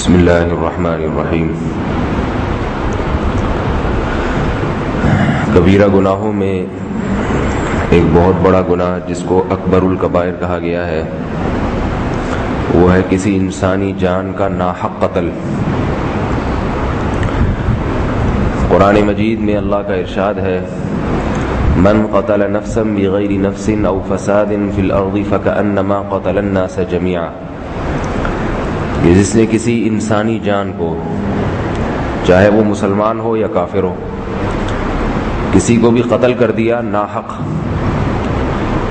بسم اللہ الرحمن الرحیم۔ کبیرہ گناہوں میں ایک بہت بڑا گناہ جس کو اکبر الکبائر کہا گیا ہے وہ ہے کسی انسانی جان کا ناحق قتل۔ قرآن مجید میں اللہ کا ارشاد ہے من قتل نفسا بغیر نفس او فساد فی الارض فکأنما قتل الناس جميعا، کہ جس نے کسی انسانی جان کو، چاہے وہ مسلمان ہو یا کافر ہو، کسی کو بھی قتل کر دیا ناحق،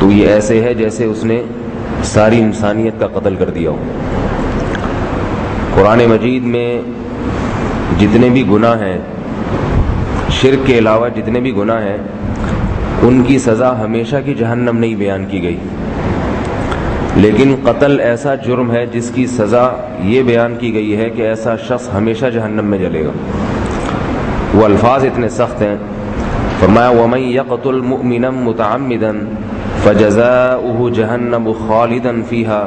تو یہ ایسے ہے جیسے اس نے ساری انسانیت کا قتل کر دیا ہو۔ قرآن مجید میں جتنے بھی گناہ ہیں، شرک کے علاوہ جتنے بھی گناہ ہیں، ان کی سزا ہمیشہ کی جہنم نہیں بیان کی گئی، لیکن قتل ایسا جرم ہے جس کی سزا یہ بیان کی گئی ہے کہ ایسا شخص ہمیشہ جہنم میں جلے گا۔ وہ الفاظ اتنے سخت ہیں، فرمایا وَمَن يَقْتُلْ مُؤْمِنًا مُتَعَمِّدًا فَجَزَاؤُهُ جَهَنَّمُ خَالِدًا فِيهَا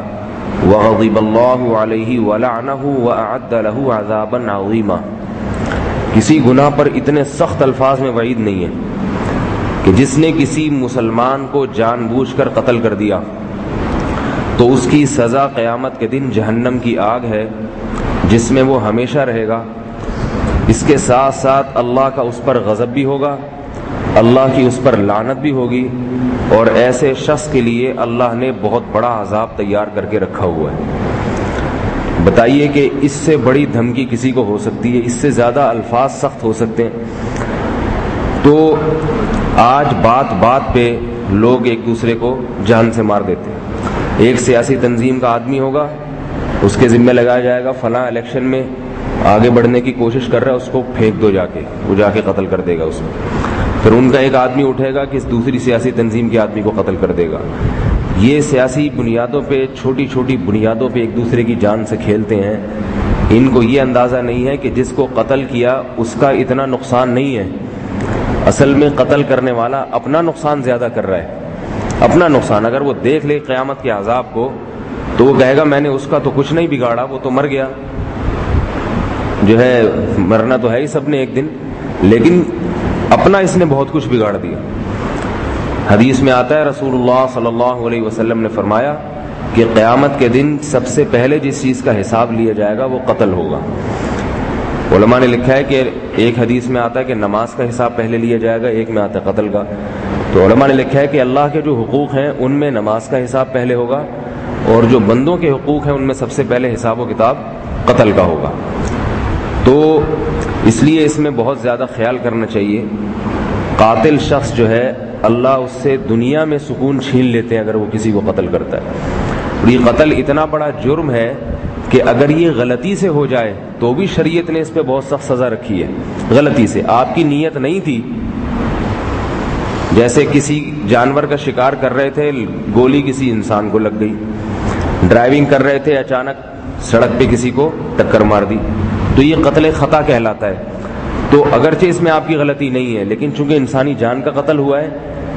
وَغَضِبَ اللَّهُ عَلَيْهِ وَلَعْنَهُ وَأَعَدَّ لَهُ عَذَابًا عَظِيمًا۔ کسی گناہ پر اتنے سخت الفاظ میں وعید نہیں ہے کہ جس نے کسی مسلمان کو جان بوجھ کر قتل کر دیا تو اس کی سزا قیامت کے دن جہنم کی آگ ہے جس میں وہ ہمیشہ رہے گا۔ اس کے ساتھ ساتھ اللہ کا اس پر غضب بھی ہوگا، اللہ کی اس پر لعنت بھی ہوگی، اور ایسے شخص کے لیے اللہ نے بہت بڑا عذاب تیار کر کے رکھا ہوا ہے۔ بتائیے کہ اس سے بڑی دھمکی کسی کو ہو سکتی ہے؟ اس سے زیادہ الفاظ سخت ہو سکتے ہیں؟ تو آج بات بات پہ لوگ ایک دوسرے کو جان سے مار دیتے ہیں۔ ایک سیاسی تنظیم کا آدمی ہوگا، اس کے ذمہ لگایا جائے گا فلاں الیکشن میں آگے بڑھنے کی کوشش کر رہا ہے، اس کو پھینک دو، وہ جا کے قتل کر دے گا اس کو۔ پھر ان کا ایک آدمی اٹھے گا کہ اس دوسری سیاسی تنظیم کے آدمی کو قتل کر دے گا۔ یہ سیاسی بنیادوں پہ، چھوٹی چھوٹی بنیادوں پہ ایک دوسرے کی جان سے کھیلتے ہیں۔ ان کو یہ اندازہ نہیں ہے کہ جس کو قتل کیا اس کا اتنا نقصان نہیں ہے، اصل میں قتل کرنے والا اپنا نقصان زیادہ کر رہا ہے، اپنا نقصان۔ اگر وہ دیکھ لے قیامت کے عذاب کو تو وہ کہے گا میں نے اس کا تو کچھ نہیں بگاڑا، وہ تو مر گیا، جو ہے مرنا تو ہے ہی سب نے ایک دن، لیکن اپنا اس نے بہت کچھ بگاڑ دیا۔ حدیث میں آتا ہے رسول اللہ صلی اللہ علیہ وسلم نے فرمایا کہ قیامت کے دن سب سے پہلے جس چیز کا حساب لیا جائے گا وہ قتل ہوگا۔ علماء نے لکھا ہے کہ ایک حدیث میں آتا ہے کہ نماز کا حساب پہلے لیا جائے گا، ایک میں آتا ہے قتل کا۔ تو علماء نے لکھا ہے کہ اللہ کے جو حقوق ہیں ان میں نماز کا حساب پہلے ہوگا، اور جو بندوں کے حقوق ہیں ان میں سب سے پہلے حساب و کتاب قتل کا ہوگا۔ تو اس لیے اس میں بہت زیادہ خیال کرنا چاہیے۔ قاتل شخص جو ہے اللہ اس سے دنیا میں سکون چھین لیتے ہیں اگر وہ کسی کو قتل کرتا ہے۔ اور یہ قتل اتنا بڑا جرم ہے کہ اگر یہ غلطی سے ہو جائے تو بھی شریعت نے اس پہ بہت سخت سزا رکھی ہے۔ غلطی سے، آپ کی نیت نہیں تھی، جیسے کسی جانور کا شکار کر رہے تھے، گولی کسی انسان کو لگ گئی، ڈرائیونگ کر رہے تھے، اچانک سڑک پہ کسی کو ٹکر مار دی، تو یہ قتل خطا کہلاتا ہے۔ تو اگرچہ اس میں آپ کی غلطی نہیں ہے، لیکن چونکہ انسانی جان کا قتل ہوا ہے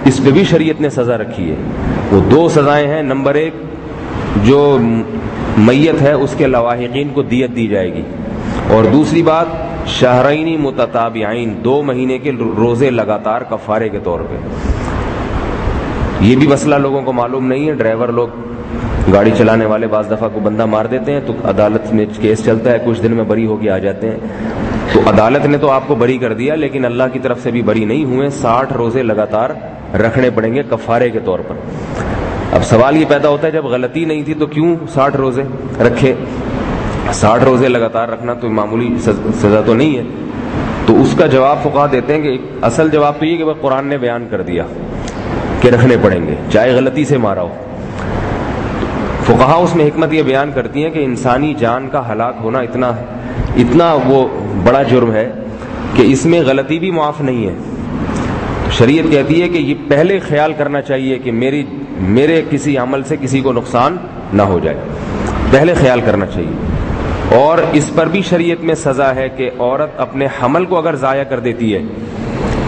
اس پہ بھی شریعت نے سزا رکھی ہے۔ وہ دو سزائیں ہیں، نمبر ایک جو میت ہے اس کے لواحقین کو دیت دی جائے گی، اور دوسری بات شہرین متتابعین، 2 مہینے کے روزے لگاتار کفارے کے طور پہ۔ یہ بھی مسئلہ لوگوں کو معلوم نہیں ہے، ڈرائیور لوگ گاڑی چلانے والے بعض دفعہ کو بندہ مار دیتے ہیں تو عدالت میں کیس چلتا ہے، کچھ دن میں بری ہو کے آ جاتے ہیں۔ تو عدالت نے تو آپ کو بری کر دیا، لیکن اللہ کی طرف سے بھی بری نہیں ہوئے، 60 روزے لگاتار رکھنے پڑیں گے کفارے کے طور پر۔ اب سوال یہ پیدا ہوتا ہے جب غلطی نہیں تھی تو کیوں 60 روزے رکھے؟ 60 روزے لگاتار رکھنا تو معمولی سزا تو نہیں ہے۔ تو اس کا جواب فقہا دیتے ہیں کہ اصل جواب تو یہ کہ وہ قرآن نے بیان کر دیا کہ رکھنے پڑیں گے چاہے غلطی سے مارا ہو۔ فقہا اس میں حکمت یہ بیان کرتی ہیں کہ انسانی جان کا ہلاک ہونا اتنا وہ بڑا جرم ہے کہ اس میں غلطی بھی معاف نہیں ہے۔ شریعت کہتی ہے کہ یہ پہلے خیال کرنا چاہیے کہ میرے کسی عمل سے کسی کو نقصان نہ ہو جائے، پہلے خیال کرنا چاہیے۔ اور اس پر بھی شریعت میں سزا ہے کہ عورت اپنے حمل کو اگر ضائع کر دیتی ہے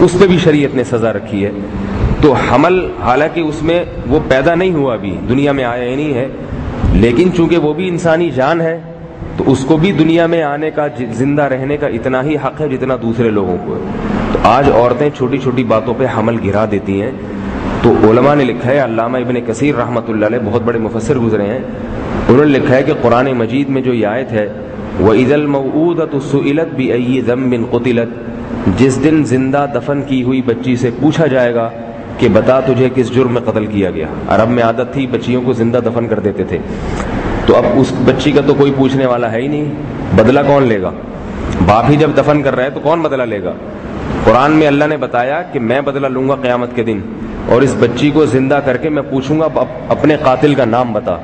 اس پہ بھی شریعت نے سزا رکھی ہے۔ تو حمل حالانکہ اس میں وہ پیدا نہیں ہوا، ابھی دنیا میں آیا ہی نہیں ہے، لیکن چونکہ وہ بھی انسانی جان ہے تو اس کو بھی دنیا میں آنے کا زندہ رہنے کا اتنا ہی حق ہے جتنا دوسرے لوگوں کو ہے۔ تو آج عورتیں چھوٹی چھوٹی باتوں پہ حمل گرا دیتی ہیں۔ تو علماء نے لکھا ہے، علامہ ابن کثیر رحمۃ اللہ علیہ بہت بڑے مفسر گزرے ہیں، انہوں نے لکھا ہے کہ قرآن مجید میں جو یہ آیت ہے وَإِذَا الْمَوْءُودَةُ سُئِلَتْ بِأَيِّ ذَنبٍ قُتِلَتْ، جس دن زندہ دفن کی ہوئی بچی سے پوچھا جائے گا کہ بتا تجھے کس جرم میں قتل کیا گیا۔ عرب میں عادت تھی بچیوں کو زندہ دفن کر دیتے تھے، تو اب اس بچی کا تو کوئی پوچھنے والا ہے ہی نہیں، بدلہ کون لے گا؟ باپ ہی جب دفن کر رہا ہے تو کون بدلہ لے گا؟ قرآن میں اللہ نے بتایا کہ میں بدلہ لوں گا قیامت کے دن، اور اس بچی کو زندہ کر کے میں پوچھوں گا اپنے قاتل کا نام بتا۔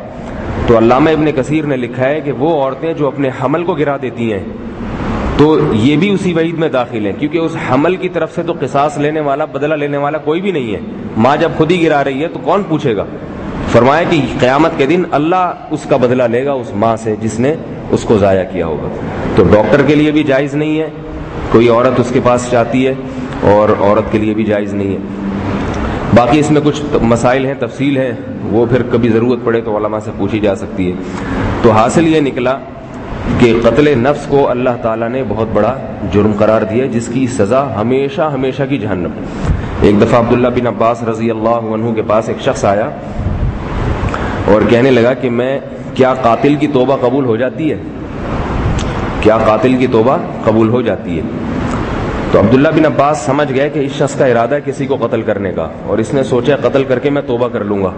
تو علامہ ابن کثیر نے لکھا ہے کہ وہ عورتیں جو اپنے حمل کو گرا دیتی ہیں تو یہ بھی اسی وعید میں داخل ہیں، کیونکہ اس حمل کی طرف سے تو قصاص لینے والا، بدلہ لینے والا کوئی بھی نہیں ہے۔ ماں جب خود ہی گرا رہی ہے تو کون پوچھے گا؟ فرمایا کہ قیامت کے دن اللہ اس کا بدلہ لے گا اس ماں سے جس نے اس کو ضائع کیا ہوگا۔ تو ڈاکٹر کے لیے بھی جائز نہیں ہے، کوئی عورت اس کے پاس چاہتی ہے، اور عورت کے لیے بھی جائز نہیں ہے۔ باقی اس میں کچھ مسائل ہیں، تفصیل ہے، وہ پھر کبھی ضرورت پڑے تو علماء سے پوچھی جا سکتی ہے۔ تو حاصل یہ نکلا کہ قتل نفس کو اللہ تعالیٰ نے بہت بڑا جرم قرار دیا، جس کی سزا ہمیشہ ہمیشہ کی جہنم۔ ایک دفعہ عبداللہ بن عباس رضی اللہ عنہ کے پاس ایک شخص آیا اور کہنے لگا کہ کیا قاتل کی توبہ قبول ہو جاتی ہے؟ کیا قاتل کی توبہ قبول ہو جاتی ہے؟ تو عبداللہ بن عباس سمجھ گئے کہ اس شخص کا ارادہ ہے کسی کو قتل کرنے کا، اور اس نے سوچا قتل کر کے میں توبہ کر لوں گا۔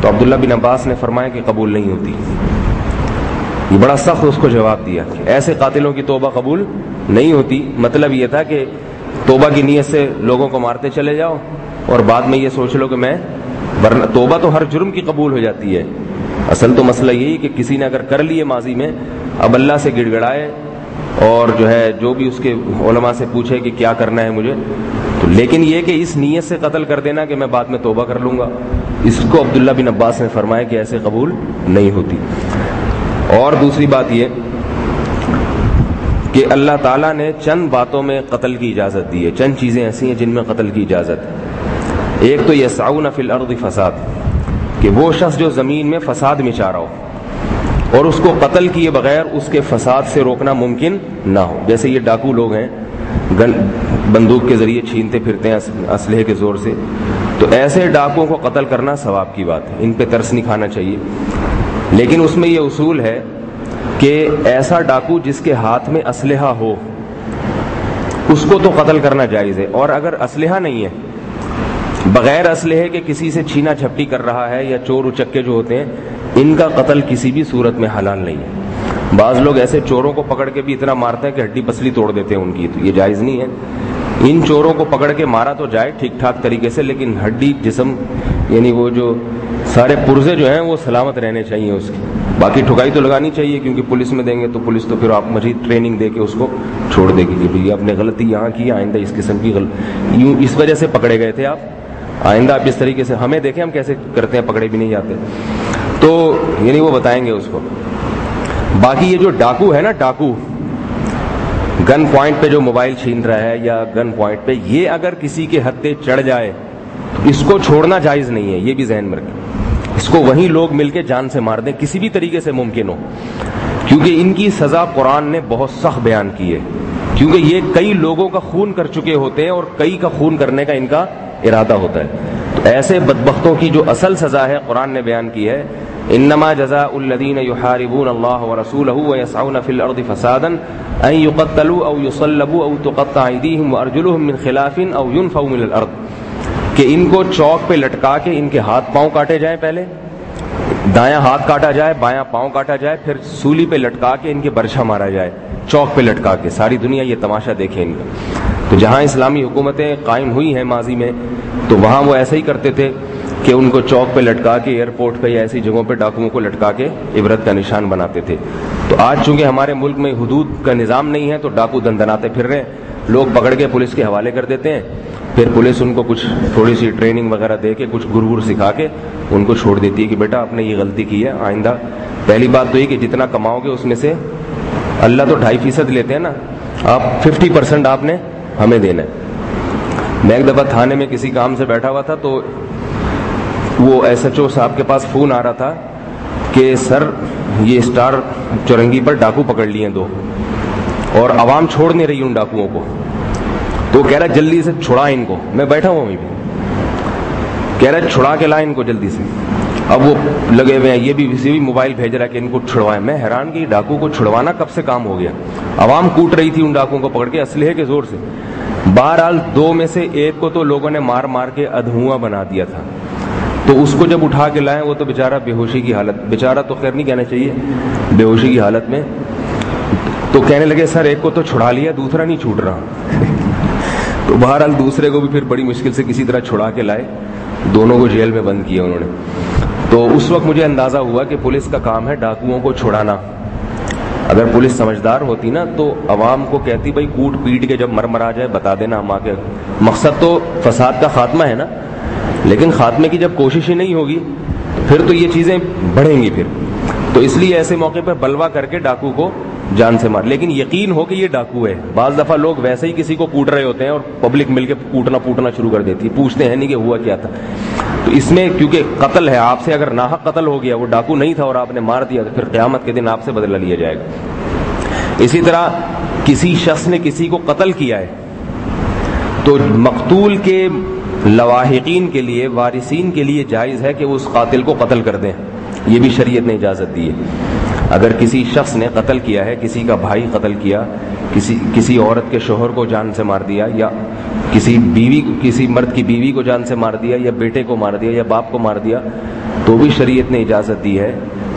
تو عبداللہ بن عباس نے فرمایا کہ قبول نہیں ہوتی۔ یہ بڑا سخت اس کو جواب دیا کہ ایسے قاتلوں کی توبہ قبول نہیں ہوتی۔ مطلب یہ تھا کہ توبہ کی نیت سے لوگوں کو مارتے چلے جاؤ اور بعد میں یہ سوچ لو کہ ورنہ توبہ تو ہر جرم کی قبول ہو جاتی ہے۔ اصل تو مسئلہ یہی کہ کسی نے اگر کر لیے ماضی میں، اب اللہ سے گڑ گڑائے اور جو بھی اس کے علماء سے پوچھے کہ کیا کرنا ہے مجھے، تو لیکن یہ کہ اس نیت سے قتل کر دینا کہ میں بعد میں توبہ کر لوں گا، اس کو عبداللہ بن عباس نے فرمایا کہ ایسے قبول نہیں ہوتی۔ اور دوسری بات یہ کہ اللہ تعالیٰ نے چند باتوں میں قتل کی اجازت دی ہے، چند چیزیں ایسی ہیں جن میں قتل کی اجازت ہے۔ ایک تو یسعون فی الارض فساد، کہ وہ شخص جو زمین میں فساد مچا رہا ہو اور اس کو قتل کیے بغیر اس کے فساد سے روکنا ممکن نہ ہو۔ جیسے یہ ڈاکو لوگ ہیں، بندوق کے ذریعے چھینتے پھرتے ہیں اسلحے کے زور سے، تو ایسے ڈاکوؤں کو قتل کرنا ثواب کی بات ہے، ان پہ ترس نہیں کھانا چاہیے۔ لیکن اس میں یہ اصول ہے کہ ایسا ڈاکو جس کے ہاتھ میں اسلحہ ہو اس کو تو قتل کرنا جائز ہے، اور اگر اسلحہ نہیں ہے، بغیر اسلحے کے کسی سے چھینا جھپٹی کر رہا ہے یا چور اچکے جو ہوتے ہیں، ان کا قتل کسی بھی صورت میں حلال نہیں ہے۔ بعض لوگ ایسے چوروں کو پکڑ کے بھی اتنا مارتے ہیں کہ ہڈی پسلی توڑ دیتے ہیں ان کی، تو یہ جائز نہیں ہے۔ ان چوروں کو پکڑ کے مارا تو جائے ٹھیک ٹھاک طریقے سے، لیکن ہڈی جسم یعنی وہ جو سارے پرزے جو ہیں وہ سلامت رہنے چاہیے اس کی۔ باقی ٹھکائی تو لگانی چاہیے، کیونکہ پولیس میں دیں گے تو پولیس تو پھر آپ مزید ٹریننگ دے کے اس کو چھوڑ دے گی کہ بھئی آپ نے غلطی یہاں کی، آئندہ اس قسم کی یوں اس وجہ سے پکڑے گئے تھے آپ، آئندہ آپ اس طریقے سے ہمیں دیکھیں ہم کیسے کرتے ہیں، پکڑے بھی نہیں جاتے، تو یعنی وہ بتائیں گے اس کو۔ باقی یہ جو ڈاکو ہے نا، ڈاکو گن پوائنٹ پہ جو موبائل چھین رہا ہے یا گن پوائنٹ پہ، یہ اگر کسی کے ہتھے چڑھ جائے تو اس کو چھوڑنا جائز نہیں ہے، یہ بھی ذہن میں رکھیں۔ اس کو وہیں لوگ مل کے جان سے مار دیں کسی بھی طریقے سے ممکن ہو، کیونکہ ان کی سزا قرآن نے بہت سخت بیان کی ہے، کیونکہ یہ کئی لوگوں کا خون کر چکے ہوتے ہیں اور کئی کا خون کرنے کا ان کا ارادہ ہوتا ہے۔ تو ایسے بدبختوں کی جو اصل سزا ہے قرآن نے بیان کی ہے، انما جزاء الذین یحاربون اللہ ورسولہ ویسعون فی الارض فسادا ان یقتلوا او یصلبوا او تقطع ایدیہم وارجلہم من خلاف او ینفوا من الارض، کہ ان کو چوک پہ لٹکا کے ان کے ہاتھ پاؤں کاٹے جائیں، پہلے دایاں ہاتھ کاٹا جائے، بایاں پاؤں کاٹا جائے، پھر سولی پہ لٹکا کے ان کے برچھا مارا جائے، چوک پہ لٹکا کے۔ ساری دنیا یہ تماشا دیکھے ان کا۔ تو جہاں اسلامی حکومتیں قائم ہوئی ہیں ماضی میں، تو وہاں وہ ایسا ہی کرتے تھے کہ ان کو چوک پہ لٹکا کے، ایئرپورٹ پہ یا ایسی جگہوں پہ ڈاکوؤں کو لٹکا کے عبرت کا نشان بناتے تھے۔ تو آج چونکہ ہمارے ملک میں حدود کا نظام نہیں ہے تو ڈاکو دندناتے پھر رہے ہیں، لوگ پکڑ کے پولیس کے حوالے کر دیتے ہیں، پھر پولیس ان کو کچھ تھوڑی سی ٹریننگ وغیرہ دے کے کچھ گر سکھا کے ان کو چھوڑ دیتی ہے کہ بیٹا آپ نے یہ غلطی کی ہے، آئندہ پہلی بات تو یہ کہ جتنا کماؤ گے اس میں سے اللہ تو 2.5% لیتے ہیں نا، آپ 50% آپ نے ہمیں دینا ہے۔ میں ایک دفعہ تھانے میں کسی کام سے بیٹھا ہوا تھا، تو وہ ایس ایچ او صاحب کے پاس فون آ رہا تھا کہ سر یہ اسٹار چورنگی پر ڈاکو پکڑ لیے ہیں 2 اور عوام چھوڑ نہیں رہی ان ڈاکوؤں کو. تو کہہ رہا جلدی سے چھڑا ان کو. میں بیٹھا ہوں وہیں پہ, کہہ رہا چھڑا کے لائیں ان کو جلدی سے. اب وہ لگے ہوئے ہیں, یہ بھی اسی بھی موبائل بھیج رہا ہے کہ ان کو چھڑوائیں. میں حیران کہ ڈاکو کو چھڑوانا کب سے کام ہو گیا. عوام کوٹ رہی تھی ان ڈاکوؤں کو پکڑ کے اسلحے کے زور سے. بہرحال 2 میں سے ایک کو تو لوگوں نے مار مار کے ادھواں بنا دیا تھا. تو اس کو جب اٹھا کے لائیں, وہ تو بیچارہ بے ہوشی کی حالت, بیچارہ تو خیر نہیں کہنا چاہیے, بے ہوشی کی حالت میں. تو کہنے لگے سر ایک کو تو چھڑا لیا, دوسرا نہیں چھوٹ رہا. تو بہرحال دوسرے کو بھی پھر بڑی مشکل سے کسی طرح چھڑا کے لائے, دونوں کو جیل میں بند کیا انہوں نے. تو اس وقت مجھے اندازہ ہوا کہ پولیس کا کام ہے ڈاکوؤں کو چھڑانا. اگر پولیس سمجھدار ہوتی نا تو عوام کو کہتی بھائی کوٹ پیٹ کے جب مر آ جائے بتا دینا ہم آ کے. مقصد تو فساد کا خاتمہ ہے نا, لیکن خاتمے کی جب کوشش ہی نہیں ہوگی پھر تو یہ چیزیں بڑھیں گی پھر. تو اس لیے ایسے موقع پر بلوا کر کے ڈاکو کو جان سے مار. لیکن یقین ہو کہ یہ ڈاکو ہے. بعض دفعہ لوگ ویسے ہی کسی کو کوٹ رہے ہوتے ہیں اور پبلک مل کے کوٹنا پوٹنا شروع کر دیتی ہے, پوچھتے ہیں نہیں کہ ہوا کیا تھا. تو اس میں کیونکہ قتل ہے, آپ سے اگر ناحق قتل ہو گیا, وہ ڈاکو نہیں تھا اور آپ نے مار دیا, تو پھر قیامت کے دن آپ سے بدلہ لیا جائے گا. اسی طرح کسی شخص نے کسی کو قتل کیا ہے تو مقتول کے لواحقین کے لیے, وارثین کے لیے جائز ہے کہ وہ اس قاتل کو قتل کر دیں. یہ بھی شریعت نے اجازت دی ہے. اگر کسی شخص نے قتل کیا ہے, کسی کا بھائی قتل کیا, کسی عورت کے شوہر کو جان سے مار دیا, یا کسی مرد کی بیوی کو جان سے مار دیا, یا بیٹے کو مار دیا, یا باپ کو مار دیا, تو بھی شریعت نے اجازت دی ہے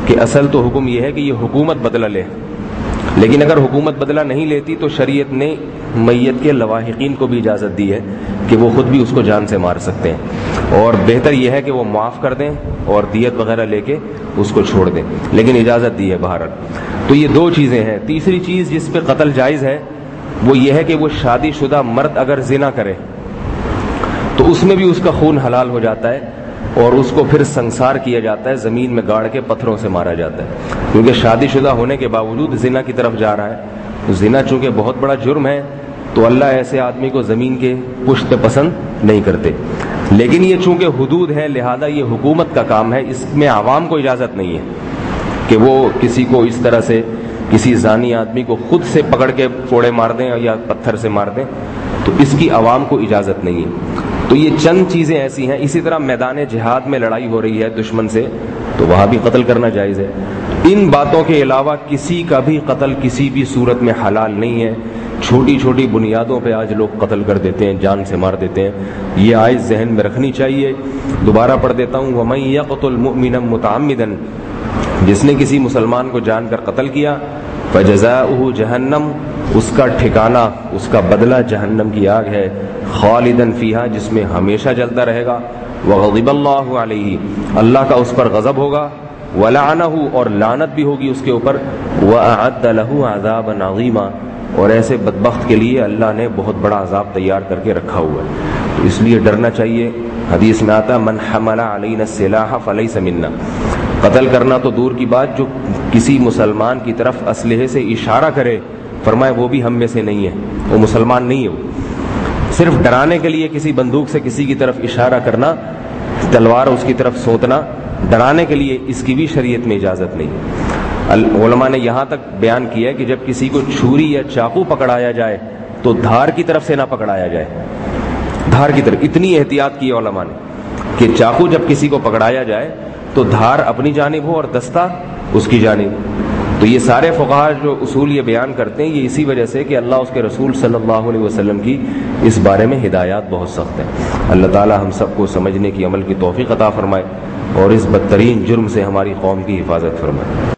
کہ اصل تو حکم یہ ہے کہ یہ حکومت بدلہ لے. لیکن اگر حکومت بدلہ نہیں لیتی تو شریعت نے میت کے لواحقین کو بھی اجازت دی ہے کہ وہ خود بھی اس کو جان سے مار سکتے ہیں, اور بہتر یہ ہے کہ وہ معاف کر دیں اور دیت وغیرہ لے کے اس کو چھوڑ دیں, لیکن اجازت دی ہے بہرحال. تو یہ 2 چیزیں ہیں. تیسری چیز جس پہ قتل جائز ہے وہ یہ ہے کہ وہ شادی شدہ مرد اگر زنا کرے تو اس میں بھی اس کا خون حلال ہو جاتا ہے, اور اس کو پھر سنسار کیا جاتا ہے, زمین میں گاڑ کے پتھروں سے مارا جاتا ہے, کیونکہ شادی شدہ ہونے کے باوجود زنا کی طرف جا رہا ہے. زنا چونکہ بہت بڑا جرم ہے تو اللہ ایسے آدمی کو زمین کے پشت پہ پسند نہیں کرتے. لیکن یہ چونکہ حدود ہے لہذا یہ حکومت کا کام ہے, اس میں عوام کو اجازت نہیں ہے کہ وہ کسی کو اس طرح سے کسی زانی آدمی کو خود سے پکڑ کے کوڑے مار دیں یا پتھر سے مار دیں, تو اس کی عوام کو اجازت نہیں ہے. تو یہ چند چیزیں ایسی ہیں. اسی طرح میدان جہاد میں لڑائی ہو رہی ہے دشمن سے تو وہاں بھی قتل کرنا جائز ہے. ان باتوں کے علاوہ کسی کا بھی قتل کسی بھی صورت میں حلال نہیں ہے. چھوٹی چھوٹی بنیادوں پہ آج لوگ قتل کر دیتے ہیں, جان سے مار دیتے ہیں. یہ آیت ذہن میں رکھنی چاہیے. دوبارہ پڑھ دیتا ہوں, وَمَن يَقْتُلْ مُؤْمِنًا مُتَعَمِّدًا, جس نے کسی مسلمان کو جان کر قتل کیا, فَجَزَاؤُهُ جَهَنَّمُ, اس کا ٹھکانہ, اس کا بدلہ جہنم کی آگ ہے, خالداً فیہا, جس میں ہمیشہ جلتا رہے گا, وغضب اللہ علیہ, اللہ کا اس پر غضب ہوگا, ولعنہ, اور لعنت بھی ہوگی اس کے اوپر, واعد لہ عذابا عظیما, اور ایسے بدبخت کے لیے اللہ نے بہت بڑا عذاب تیار کر کے رکھا ہوا ہے. تو اس لیے ڈرنا چاہیے. حدیث میں آتا ہے من حمل علینا السلاح فلیس منا, قتل کرنا تو دور کی بات, جو کسی مسلمان کی طرف اسلحے سے اشارہ کرے, فرمائے وہ بھی ہم میں سے نہیں ہے, وہ مسلمان نہیں ہے. وہ صرف ڈرانے کے لیے کسی بندوق سے کسی کی طرف اشارہ کرنا, تلوار اس کی طرف سونتنا, ڈرانے کے لیے, اس کی بھی شریعت میں اجازت نہیں. علماء نے یہاں تک بیان کیا ہے کہ جب کسی کو چھری یا چاقو پکڑایا جائے تو دھار کی طرف سے نہ پکڑایا جائے, دھار کی طرف. اتنی احتیاط کی ہے علماء نے کہ چاقو جب کسی کو پکڑایا جائے تو دھار اپنی جانب ہو اور دستہ اس کی جانب. تو یہ سارے فقہا جو اصول یہ بیان کرتے ہیں یہ اسی وجہ سے کہ اللہ اس کے رسول صلی اللہ علیہ وسلم کی اس بارے میں ہدایات بہت سخت ہیں. اللہ تعالی ہم سب کو سمجھنے کی, عمل کی توفیق عطا فرمائے, اور اس بدترین جرم سے ہماری قوم کی حفاظت فرمائے.